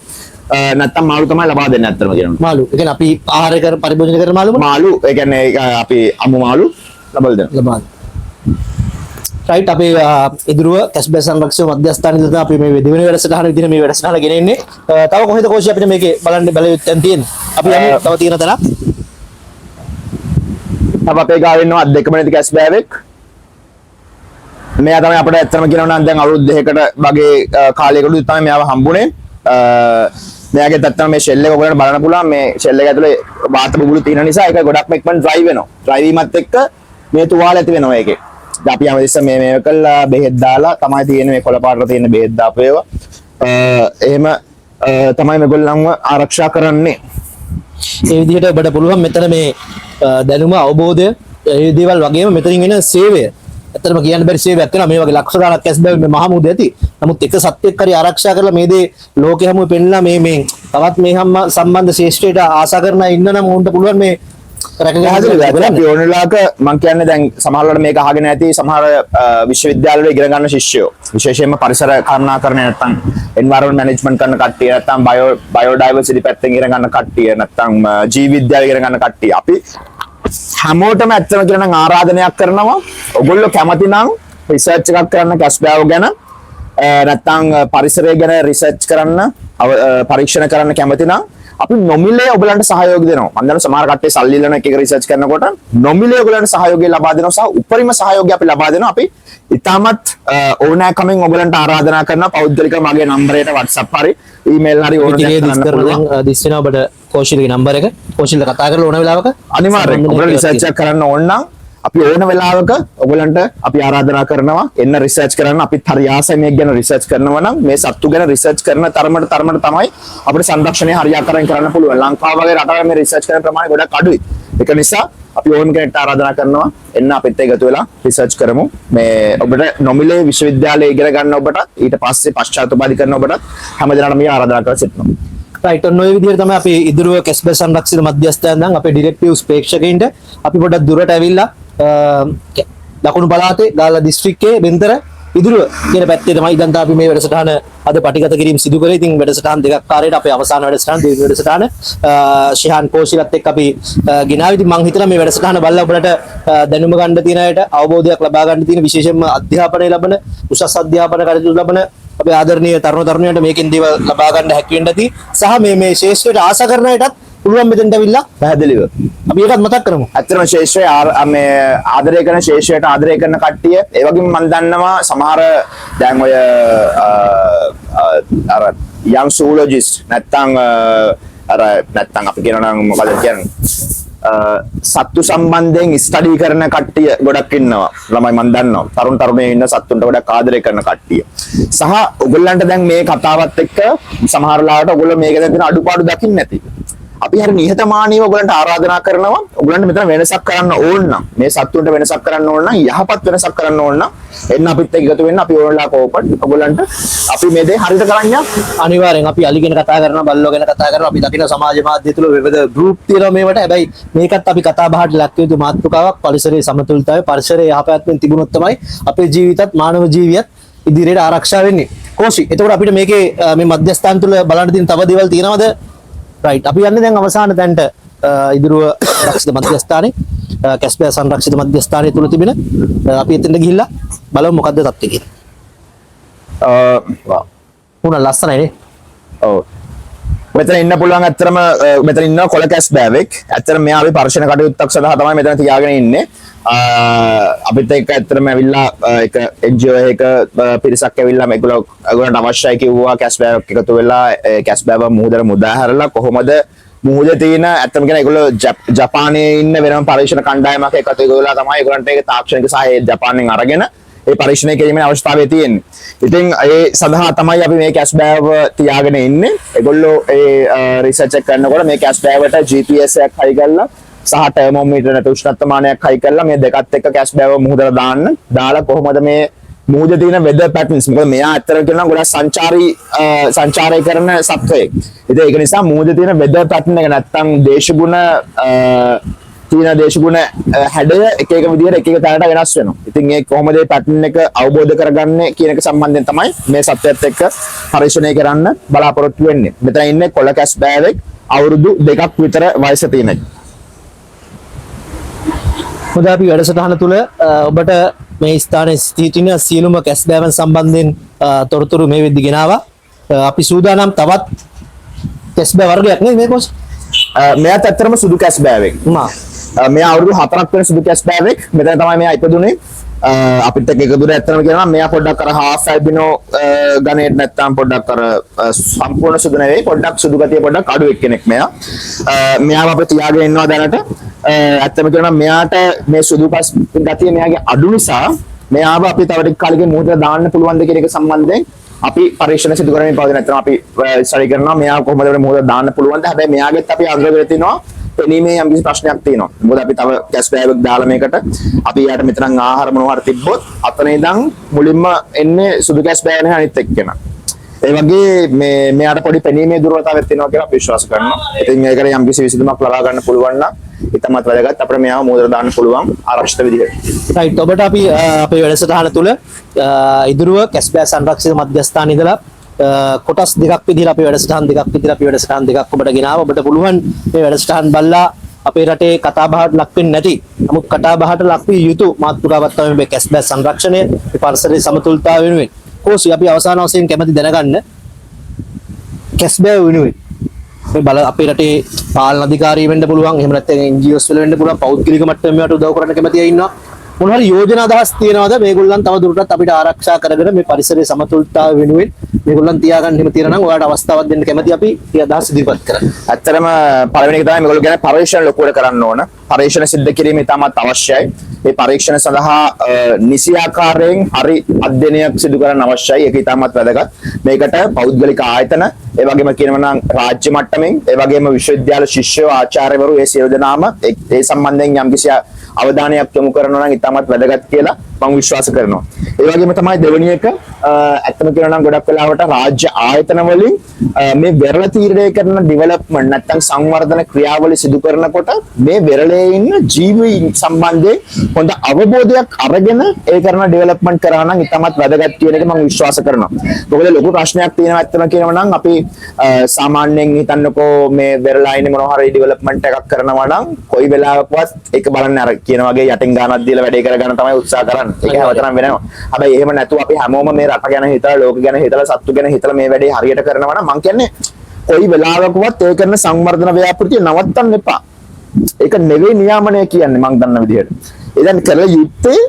නැත්තම් මාළු තමයි ලබා දෙන්නේ ඇත්තටම කියනවා. මාළු. ඒ කියන්නේ අපි ආහාර කර පරිභෝජනය කරන මාළු මාළු ඒ කියන්නේ අපි අමු මාළු ලබා දෙනවා. රයිට් අපේ ඉදිරිව කැස් බෑග් සංරක්ෂණ මධ්‍යස්ථානයේ තමයි අපි මේ දෙවෙනි වැඩසටහන විදිහට මේ වැඩසටහන ගෙන එන්නේ. තව කොහෙද කෝෂි අපිට මේකේ බලන්න බලයුත්තන් තියෙන්නේ. අපි යමු තව තියෙන තැනක්. අපේ ගාව ඉන්නවා දෙකම නැති කැස් බෑග් එක. මෙයා තමයි අපිට ඇත්තම කියනවා නම් දැන් අවුරුදු 2කට වගේ කාලයකදී තමයි මෙයාව හම්බුනේ. මෙයාගේ ඇත්තම මේ ෂෙල් එක ඔයගොල්ලන්ට බලන්න පුළුවන්. මේ ෂෙල් එක ඇතුලේ වාත බුබුලු තියෙන නිසා ඒක ගොඩක්ම ඉක්මන ඩ්‍රයි වෙනවා. ඩ්‍රයි වීමත් එක්ක මේ තුවාල ඇති වෙනවා ඒකේ. අපි හැමදෙස්සම මේ කළා බෙහෙත් දාලා තමයි තියෙන්නේ මේ කොළ පාටට තියෙන බෙහෙත් දාපු ඒවා. එහෙම තමයි මේගොල්ලන්ව ආරක්ෂා කරන්නේ. ඒ විදිහට ඔබට පුළුවන් මෙතන මේ දැනුම අවබෝධය ඒ දේවල් වගේම මෙතනින් වෙන සේවය. ඇත්තටම කියන්න බැරි සේවයක් වෙනවා. මේ වගේ ලක්ෂ ගණනක් කැස් බෑග් මේ මහමුද ඇති. නමුත් එක සත්‍යයක් හරි ආරක්ෂා කරලා මේ දේ ලෝකෙ හැමෝම පෙන්නලා මේ තවත් මේ සම්බන්ධ ශේෂ්ත්‍රයට ආසා කරන ඉන්න නම් උන්ට පුළුවන් මේ අපි ඕනලාක මං කියන්නේ දැන් සමහරවල්ලාට මේක අහගෙන ඇති සමහර විශ්වවිද්‍යාලවල ඉගෙන ගන්න ශිෂ්‍යයෝ විශේෂයෙන්ම පරිසර කර්ණාකරණය නැත්නම් එන්වයරන්මන්ට් මැනේජ්මන්ට් කරන කට්ටිය නැත්නම් බයෝඩයිවර්සිටි පැත්තෙන් ඉගෙන ගන්න කට්ටිය නැත්නම් ජීව විද්‍යාව ඉගෙන ගන්න කට්ටිය අපි හැමෝටම ඇත්තම කියනවා නම් ආරාධනයක් කරනවා ඔයගොල්ලෝ කැමති නම් රිසර්ච් එකක් කරන්න කැස් බෑග් ගැන නැත්නම් පරිසරය ගැන රිසර්ච් කරන්න පරීක්ෂණ කරන්න කැමති නම් අපි නොමිලේ ඔයගලන්ට සහයෝගය දෙනවා. මම දන්නවා සමහර කට්ටිය සල්ලි ඉල්ලන එක රිසර්ච් කරනකොට නොමිලේ ඔයගලන්ට සහයෝගය ලබා දෙනවා සහ උපරිම සහයෝගය අපි ලබා දෙනවා. අපි ඉතාමත් ඕනෑකමින් ඔයගලන්ට ආරාධනා කරනවා පෞද්ගලික මගේ නම්බරයට WhatsApp හරි ඊමේල් හරි ඕන දෙයක් කරන්න පුළුවන්. දිස් වෙනවා ඔබට කෝෂිල්ගේ නම්බර එක. කෝෂිල්ට කතා කරලා ඕන වෙලාවක අනිවාර්යයෙන් ඔයගලන්ට රිසර්ච් එකක් කරන්න ඕන නම් අපි ඕන වෙලාවක ඔයගලන්ට අපි ආරාධනා කරනවා එන්න රිසර්ච් කරන්න. අපිත් හරි ආසයි මේක ගැන රිසර්ච් කරනවා නම් මේ සත්තු ගැන රිසර්ච් කරන තරමට තමයි අපිට සංරක්ෂණය හරියාකාරයෙන් කරන්න පුළුවන්. ලංකාව වගේ රටවල මේ රිසර්ච් කරන ප්‍රමාණය ගොඩක් අඩුයි. ඒක නිසා අපි ඕන කෙනෙක්ට ආරාධනා කරනවා එන්න අපිත් එකතු වෙලා රිසර්ච් කරමු. මේ ඔබට නොමිලේ විශ්වවිද්‍යාලයේ ඉගෙන ගන්න ඔබට ඊට පස්සේ පශ්චාත්පාදී කරන ඔබට හැමදෙනාටම මේ ආරාධනා කරලා සිටිනවා. රයිට් ඔන්න ඔය විදිහට තමයි අපි ඉදිරිව කැස් බෑග් සංරක්ෂිත මධ්‍යස්ථානයෙන් නම් අපේ ඩිරෙක්ටිව්ස් ප්‍රේක්ෂකයින්ට අපි පොඩ්ඩක් දුරට ඇවිල්ලා දකුණු පළාතේ ගාල්ල දිස්ත්‍රික්කයේ බෙන්තර ඉදිරිව කියන පැත්තේ තමයි දැන් අපි මේ වැඩසටහන අද පටිගත කිරීම සිදු කරේ. ඉතින් වැඩසටහන් දෙකක් කාර්යයට අපේ අවසාන වැඩසටහන දෙවෙනි වැඩසටහන ශිහාන් කෝෂිලත් එක්ක අපි ගෙනාවි. ඉතින් මම හිතනවා මේ වැඩසටහන බලලා ඔබලට දැනුම ගන්න තියෙන අයට අවබෝධයක් ලබා ගන්න තියෙන විශේෂයෙන්ම අධ්‍යාපනය ලබන උසස් අධ්‍යාපන කටයුතු ලබන අපේ ආදරණීය තරුණ තරුණියන්ට මේකෙන් දේවල් ලබා ගන්න හැකි වෙන්න ඇති. සහ මේ ශේෂ්ත්‍රයට ආශා කරන අයටත් පුළුවන් මෙතෙන්ට ඇවිල්ලා පැහැදිලිව අපි ඒකත් මතක් කරමු. ඇත්තටම ශේෂ්ත්‍රය මේ ආදරය කරන ශේෂ්ත්‍රයට ආදරය කරන කට්ටිය ඒ වගේම මම දන්නවා සමහර දැන් ඔය අර young zoologist නැත්තම් අර නැත්තම් අපි කියනවා නම් මොකද කියන්නේ සත්තු සම්බන්ධයෙන් ස්ටඩි කරන කට්ටිය ගොඩක් ඉන්නවා ළමයි මම දන්නවා තරුණයෝ ඉන්න සත්තුන්ට ගොඩක් ආදරය කරන කට්ටිය සහ ඔයගොල්ලන්ට දැන් මේ කතාවත් එක්ක සමහර ලාවට ඔයගොල්ලෝ මේක දැන් තියෙන අඩුපාඩු දකින්න නැති අපි හරි නිහතමානීව ඔයගොල්ලන්ට ආරාධනා කරනවා ඔයගොල්ලන්ට මෙතන වෙනසක් කරන්න ඕන නම් මේ සත්තුන්ට වෙනසක් කරන්න ඕන නම් යහපත් වෙනසක් කරන්න ඕන නම් එන්න අපිත් එක්ක එකතු වෙන්න අපි ඕනලා කෝපන් ඔයගොල්ලන්ට අපි මේ දේ හරියට කරන්න අනිවාර්යෙන් අපි අලි ගැන කතා කරනවා බල්ලෝ ගැන කතා කරනවා අපි දකින සමාජ මාධ්‍ය තුල විවිධ ගෲප් තියෙනවා මේවට හැබැයි මේකත් අපි කතා බහට ලක් යුතු මාතෘකාවක් පරිසරයේ සමතුලිතතාවය පරිසරයේ යහපැවැත්මෙන් තිබුණොත් තමයි අපේ ජීවිතත් මානව ජීවියත් ඉදිරියට ආරක්ෂා වෙන්නේ කෝසි එතකොට අපිට මේකේ මේ මධ්‍යස්ථාන තුල බලන්න තියෙන තව දේවල් තියෙනවද රයිට් අපි යන්නේ දැන් අවසාන තැනට ඉදිරිව ආරක්ෂිත මධ්‍යස්ථානයේ කැස්බෑ සංරක්ෂිත මධ්‍යස්ථානය තුල තිබෙන අපි එතනට ගිහිල්ලා බලමු මොකද්ද තත්ත්වය කියලා. උන ලස්සනයි නේ. ඔව්. මෙතන ඉන්න පුළුවන් ඇත්තටම මෙතන ඉන්න කොළ කැස්බෑවෙක්. ඇත්තටම මෙයා අපි පරිශන කටයුත්තක් සඳහා තමයි මෙතන තියාගෙන ඉන්නේ. අපිත් එක්ක ඇත්තටම ඇවිල්ලා එක NGO එක පිරිසක් ඇවිල්ලා මේගොල්ලන්ට අවශ්‍යයි කිව්වා කැස්බෑවක් එකතු වෙලා කැස්බෑව මුහුදට මුදා හැරලා කොහොමද මුහුදේ තියෙන ඇත්තම කියන ඒගොල්ලෝ ජපානයේ ඉන්න වෙනම පරීක්ෂණ කණ්ඩායමක් එකතු වෙලා තමයි ඒගොල්ලන්ට ඒක තාක්ෂණික සහාය ජපානයෙන් අරගෙන ඒ පරීක්ෂණය කිරීමේ අවශ්‍යතාවය තියෙන්නේ. ඉතින් ඒ සඳහා තමයි අපි මේ කැස්බෑව තියාගෙන ඉන්නේ. ඒගොල්ලෝ ඒ රිසර්ච් එක කරනකොට මේ කැස්බෑවට GPS එකක් හයි කරලා සහ ටර්මෝමීටර් නැත්නම් උෂ්ණත්වමානයක් හයි කරලා මේ දෙකත් එක්ක කැස්බෑව මුහුදට දාලා කොහොමද මේ මුහුදේ තියෙන වෙදර් පැටර්න්ස් මොකද මෙයා ඇත්තටම කියනවා ගොඩක් සංචාරය කරන සත්වයෙක්. ඉතින් ඒක නිසා මුහුදේ තියෙන වෙදර් පැටර්න් එක නැත්තම් දේශගුණ හැඩය එක එක විදිහට එක එක තැනට වෙනස් වෙනවා. ඉතින් ඒ කොහොමද මේ පැටර්න් එක අවබෝධ කරගන්නේ කියන එක සම්බන්ධයෙන් තමයි මේ සත්‍යයත් එක්ක පරිශ්‍රණය කරන්න බලාපොරොත්තු වෙන්නේ. මෙතන ඉන්නේ කොළ කැස්බෑවෙක් අවුරුදු 2ක් විතර වයස තියෙන. හොඳ අපි වැඩසටහන තුළ ඔබට මේ ස්ථානයේ සිටින සියලුම කැස්බෑවන් සම්බන්ධයෙන් තොරතුරු මේ වෙද්දි ගෙනාවා. අපි සූදානම් තවත් කැස්බෑ වර්ගයක් නේ මේ කොස්. මෙයාත් ඇත්තටම සුදු කැස්බෑවෙක්. මෙයා අවුරුදු 4ක් වෙන සුදු කැස්බෑවෙක්. මෙතන තමයි මෙයා ඉපදුනේ. අපිත් එක්ක එකතු වෙලා ඇත්තටම කියනවා මෙයා පොඩ්ඩක් අර half albino ගණේට නැත්තම් පොඩ්ඩක් අර සම්පූර්ණ සුදු නෙවෙයි පොඩ්ඩක් සුදු ගතිය පොඩ්ඩක් අඩු එක්කෙනෙක් මෙයා. මෙයාව අපි තියාගෙන ඉන්නවා දැනට. ඇත්තම කියනවා මෙයාට මේ සුදු ගතිය මෙයාගේ අඩු නිසා මෙයාව අපි තව ටික කාලෙකින් මුහුදට දාන්න පුළුවන්ද කියන එක සම්බන්ධයෙන් අපි පරීක්ෂණ සිදු කරමින් පවතින. නැත්නම් අපි ස්ටඩි කරනවා මෙයා කොහොමද මුහුදට දාන්න පුළුවන්ද. හැබැයි මෙයාගෙත් අපි අග්‍ර වෙලා තිනවා පෙනීමේ යම් කිසි ප්‍රශ්නයක් තියෙනවා. මොකද අපි තව කැස්බෑවක් දාලා මේකට අපි යාට මෙතන ආහාර මොනවා හරි තිබ්බොත් අතන ඉඳන් මුලින්ම එන්නේ සුදු කැස්බෑ නේ අනිත් එක්කෙනා. ඒ වගේ මෙයාට පොඩි පෙනීමේ දුර්වලතාවයක් තියෙනවා කියලා අපි විශ්වාස කරනවා. ඉතින් මේකට යම් කිසි විසඳුමක් ලබා ගන්න පුළුවන් නම් ඉතමත් වැදගත් අපිට මෙයාව මුහුදට දාන්න පුළුවන් ආරක්ෂිත විදිහට. රයිට් ඔබට අපි අපේ වැඩසටහන තුළ ඉදිරිව කැස්බෑ සංරක්ෂිත මධ්‍යස්ථාන ඉඳලා කොටස් දෙකක් විදිහට අපි වැඩසටහන් දෙකක් ඔබට ගෙනාවා. ඔබට පුළුවන් මේ වැඩසටහන් බලලා අපේ රටේ කතා බහට ලක් වෙන්නේ නැති නමුත් කතා බහට ලක් විය යුතු මාතෘකාවක් තමයි මේ කැස්බෑ සංරක්ෂණය මේ පරිසරයේ සමතුලිතතාවය වෙනුවෙන්. කොහොසි අපි අවසාන වශයෙන් කැමති දැනගන්න කැස්බෑ වෙනුවෙන් මේ බල අපේ රටේ පාලන අධිකාරී වෙන්න පුළුවන් එහෙම නැත්නම් NGOs වල වෙන්න පුළුවන් පෞද්ගලික මට්ටමේ මේවට උදව් කරන්න කැමති අය ඉන්නවා. මොන හරි යෝජනා අදහස් තියෙනවද මේගොල්ලන් තව දුරටත් අපිට ආරක්ෂා කරගෙන මේ පරිසරයේ සමතුලිතතාවය වෙනුවෙන් මේගොල්ලන් තියාගන්න හිම තියෙනවා නම් ඔයාලට අවස්ථාවක් දෙන්න කැමති අපි ඒ අදහස් ඉදිරිපත් කරන්න. ඇත්තටම පළවෙනි එක තමයි මේගොල්ලෝ ගැන පරීක්ෂණ ලොකුවට කරන්න ඕන. පරීක්ෂණ සිද්ධ කිරීම ඉතාමත් අවශ්‍යයි. මේ පරීක්ෂණ සඳහා නිසි ආකාරයෙන් හරි අධ්‍යයනයක් සිදු කරන්න අවශ්‍යයි. ඒක ඉතාමත් වැදගත්. මේකට පෞද්ගලික ආයතන, ඒ වගේම කියනවා නම් රාජ්‍ය මට්ටමින්, ඒ වගේම විශ්වවිද්‍යාල ශිෂ්‍යයෝ, ආචාර්යවරු ඒ සියලු දෙනාම ඒ සම්බන්ධයෙන් යම්කිසි අවධානයක් යොමු කරනවා නම් ඉතාමත් වැදගත් කියලා මම විශ්වාස කරනවා. ඒ වගේම තමයි දෙවෙනි එක ඇත්තම කියනවා නම් ගොඩක් වෙලාවට රාජ්‍ය ආයතන වලින් මේ වෙරළ තීරණය කරන ඩෙවලොප්මන්ට් නැත්නම් සංවර්ධන ක්‍රියාවලිය සිදු කරනකොට මේ වෙරළේ ඉන්න ජීවීන් සම්බන්ධයෙන් හොඳ අවබෝධයක් අරගෙන ඒ කරන ඩෙවලොප්මන්ට් කරා නම් ඉතාමත් වැදගත් කියන එක මම විශ්වාස කරනවා. මොකද ලොකු ප්‍රශ්නයක් තියෙනවා ඇත්තම කියනවා නම් අපි සාමාන්‍යයෙන් හිතන්නකෝ මේ වෙරළා ඉන්නේ මොනවා හරි ඩෙවලොප්මන්ට් එකක් කරනවා නම් කොයි වෙලාවකවත් ඒක බලන්න අර කියන වගේ යටින් ගානක් දීලා වැඩේ කරගන්න තමයි උත්සාහ කරන්නේ. ඒක හැමතැනම වෙනවා. හැබැයි එහෙම නැතුව අපි හැමෝම මේ රට ගැන හිතලා ලෝක ගැන හිතලා සත්තු ගැන හිතලා මේ වැඩේ හරියට කරනවා නම් මම කියන්නේ කොයි වෙලාවකවත් ඒ කරන සංවර්ධන ව්‍යාපෘතිය නවත්තන්න එපා. ඒක නෙවෙයි නියාමනය කියන්නේ මම දන්න විදිහට. ඒ දැන් කළ යුත්තේ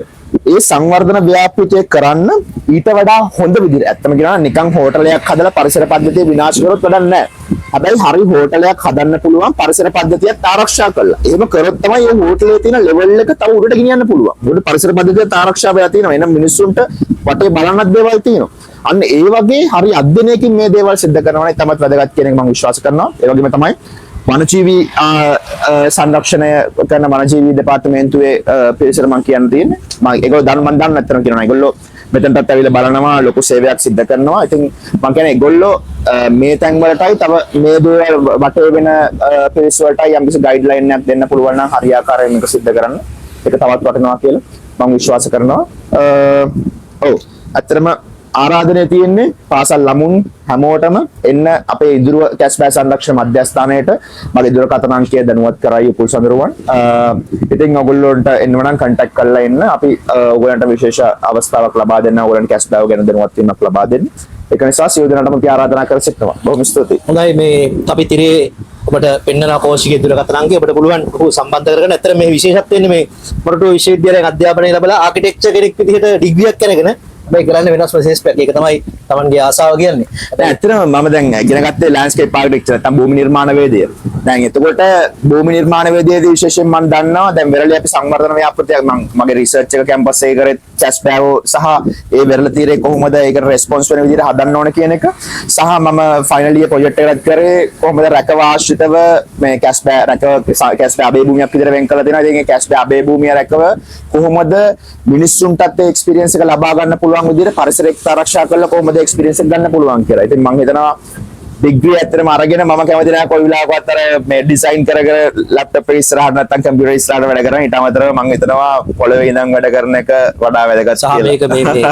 ඒ සංවර්ධන ව්‍යාපෘතිය කරන්න ඊට වඩා හොඳ විදිහට ඇත්තම කියනවා නිකන් හෝටලයක් හදලා පරිසර පද්ධතිය විනාශ කරොත් වැඩක් නැහැ. හැබැයි හරි හෝටලයක් හදන්න පුළුවන් පරිසර පද්ධතියත් ආරක්ෂා කරලා. එහෙම කරොත් තමයි මේ හෝටලේ තියෙන ලෙවල් එක තව උඩට ගෙනියන්න පුළුවන්. උඩට පරිසර පද්ධතියත් ආරක්ෂා වෙලා තියෙනවා. එහෙනම් මිනිස්සුන්ට වටේ බලන්නත් දේවල් තියෙනවා. අන්න ඒ වගේ හරි අධ්‍යයනයකින් මේ දේවල් සිද්ධ කරනවා නම් තමයි වැදගත් කියන එක මම විශ්වාස කරනවා. ඒ වගේම තමයි වනජීවී සංරක්ෂණය කරන වනජීවී දෙපාර්තමේන්තුවේ පිරිසට මම කියන්න තියෙන්නේ. මම ඒගොල්ලෝ මම දන්නේ නැත්තර කියනවා. ඒගොල්ලෝ මෙතනටත් ඇවිල්ලා බලනවා ලොකු සේවයක් සිද්ධ කරනවා. ඉතින් මම කියන්නේ ඒගොල්ලෝ මේ තැන් වලටයි තව මේ දේවල් වටේ වෙන පිරිස වලටයි යම්කිසි ගයිඩ්ලයින් එකක් දෙන්න පුළුවන් නම් හරියාකාරයෙන් මේක සිද්ධ කරන්න. ඒක තවත් වටිනවා කියලා මම විශ්වාස කරනවා. ඔව් ඇත්තටම ආරාධනය තියෙන්නේ පාසල් ළමුන් හැමෝටම එන්න අපේ ඉදිරිව කැස්බෑ සංරක්ෂණ මධ්‍යස්ථානයට මගේ දුරකථන අංකය දැනුවත් කරයි උපුල් සඳරුවන්. ඉතින් ඔයගොල්ලොන්ට එන්න නම් කන්ටැක්ට් කරලා එන්න. අපි ඔයගොල්ලන්ට විශේෂ අවස්ථාවක් ලබා දෙන්න. ඔයගොල්ලන්ට කැස්බෑ ගැන දැනුවත් වීමක් ලබා දෙන්න. ඒක නිසා සියලු දෙනාටම අපි ආරාධනා කර සිටිනවා. බොහොම ස්තුතියි. හොඳයි මේ අපි තිරේ ඔබට පෙන්වන කෝෂිකේ දුරකථන අංකය ඔබට පුළුවන් ඔහු සම්බන්ධ කරගෙන ඇත්තට මේ විශේෂත්වය වෙන්නේ මේ මොරටුව විශ්වවිද්‍යාලයෙන් අධ්‍යාපනය ලැබලා ආකිටෙක්චර් කෙනෙක් විදිහට ඩිග්‍රියක් කරගෙන මේ කරන්නේ වෙනස් ප්‍රොසෙස්පැක් ඒක තමයි Tamanගේ ආසාව කියන්නේ. දැන් ඇත්තටම මම දැන් ඉගෙන ගත්තේ ලෑන්ඩ්ස්කේප් ආකිටෙක්චර් නැත්නම් භූමි නිර්මාණ වේදය. දැන් එතකොට භූමි නිර්මාණ වේදයේදී විශේෂයෙන් මම දන්නවා දැන් වෙරළේ අපි සංවර්ධන ව්‍යාපෘතිය මගේ රිසර්ච් එක කැම්පස් එකේ කරේ කැස්බෑවෝ සහ ඒ වෙරළ තීරේ කොහොමද ඒකට රෙස්පොන්ස් වෙන විදිහට හදන්න ඕන කියන එක සහ මම ෆයිනල් ඉයර් ප්‍රොජෙක්ට් එකක් කරේ කොහොමද රැකව ආශ්‍රිතව මේ කැස්බෑ අබේ භූමියක් විදිහට වෙන් කරලා තියෙනවා. ඉතින් ඒ කැස්බෑ අබේ භූමිය රැකව කොහොමද මිනිස්සුන්ටත් ඒ එක්ස්පීරියන්ස් එක ලබා ගන්න පුළුවන් විදිහට පරිසරය ආරක්ෂා කරලා කොහොමද එක්ස්පීරියන්ස් එක ගන්න පුළුවන් කියලා. ඉතින් මම හිතනවා ඩිග්‍රී ඇත්තටම අරගෙන මම කැමති නැහැ කොයි වෙලාවකවත් අර මේ ඩිසයින් කර ලැප්ටොප් එක ඉස්සරහට නැත්නම් කම්පියුටර් ඉස්සරහට වැඩ කරන ඊට අමතරව මම හිතනවා පොළවේ ඉඳන් වැඩ කරන එක වඩා වැදගත් සහ මේක මේ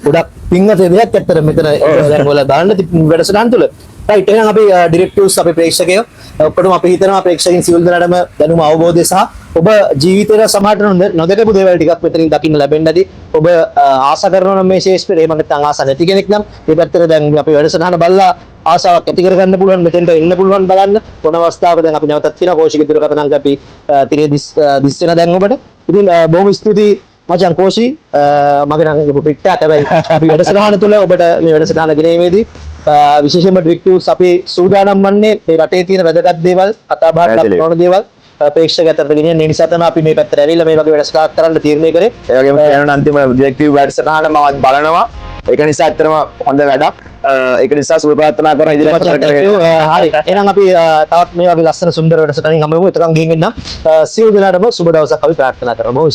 ගොඩක් පින්වත් දෙයක් ඇත්තට මෙතන දැන් ඔයාලා බලන්න වැඩසටහන් තුල රයිට් එහෙනම් අපි ඩිරෙක්ටිව්ස් අපේ ප්‍රේක්ෂකයෝ ඔක්කොටම අපි හිතනවා ප්‍රේක්ෂකයන් සියලු දෙනාටම දැනුම අවබෝධය සහ ඔබ ජීවිතේට සමහරට නොදකපු දේවල් ටිකක් මෙතනින් දකින්න ලැබෙන්න ඇති. ඔබ ආශා කරනවා නම් මේ ශේෂ්ත්‍රේ එහෙම නැත්නම් ආශා නැති කෙනෙක් නම් මේ පැත්තට දැන් අපි වැඩසටහන බලලා ආසාවක් ඇති කරගන්න පුළුවන් මෙතෙන්ට එන්න පුළුවන් බලන්න. මොන අවස්ථාවක දැන් අපි නැවතත් තියෙනවා කෝෂික දුරකථන අංක අපි තිරේ දිස් වෙන දැන් ඔබට. ඉතින් බොහොම ස්තුතියි මචං කෝෂි මගේ නම් පිටට හැබැයි අපි වැඩසටහන තුළ ඔබට මේ වැඩසටහන ගෙනීමේදී විශේෂයෙන්ම ඩිරෙක්ටිව්ස් අපි සූදානම් වන්නේ මේ රටේ තියෙන වැදගත් දේවල් කතා බහට ලක් කරන දේවල් ප්‍රේක්ෂකයන්ට ගෙනියන්න. ඒ නිසා තමයි අපි මේ පැත්තට ඇවිල්ලා මේ වගේ වැඩසටහනක් කරන්න තීරණය කරේ. ඒ වගේම කියනවා අන්තිම ඩිරෙක්ටිව් වැඩසටහන මම බලනවා. ඒක නිසා ඇත්තටම හොඳ වැඩක්. ඒක නිසා සුබ ප්‍රාර්ථනා කරන ඉදිරියට හරි. එහෙනම් අපි තවත් මේ වගේ ලස්සන සුන්දර වැඩසටහනින් හමු වෙමු. එතකන් ගිහින් එන්න. සියලු දෙනාටම සුබ දවසක් අපි ප්‍රාර්ථනා කරමු.